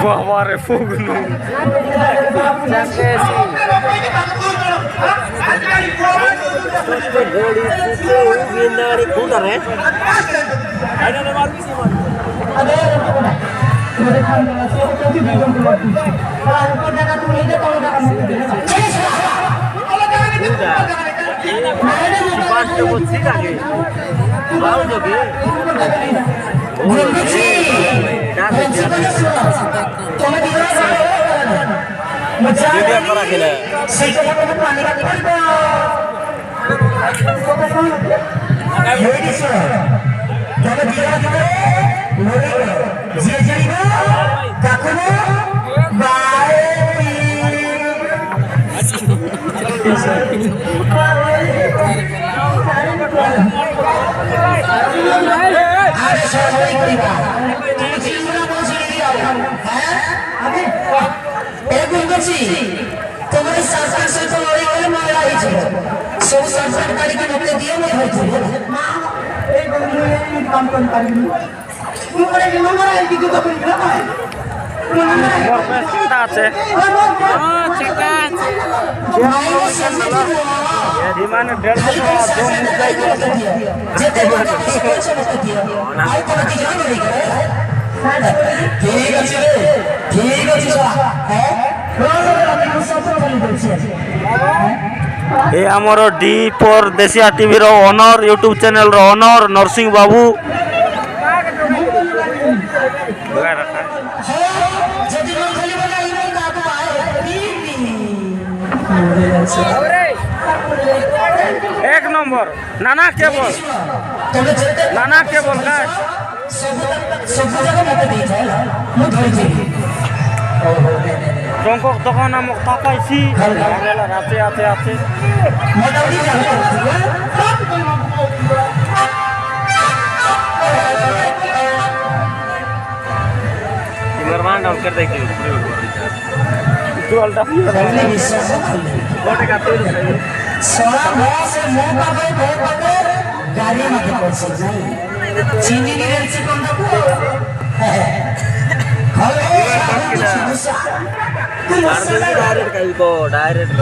বাবারে ফুগনু তোমার সরকার সহিত লড়াই করে মারা হয়েছিল সব সরকারকারীকে মধ্যে দিয়ে মনে হয়েছিল এই কাম করতে পারিনি আছে মানে 150 ঠিক আছে ঠিক আছে ए आमर डी फोर देसिया टीवी रो ओनर यूट्यूब चैनल रो ओनर नरसिंह बाबू एक नंबर नाना केबल का জঙ্কক তখন আমাক তাকাইছি রাতে আছে আছে इमर मान डाउन कर देखिए टोलटा कोटे का तेल सोना मोह से मोह का गाड़ी में के पड़छ नहीं चीनी रे चिकन को डायरेक्ट कहीं को डायरेक्ट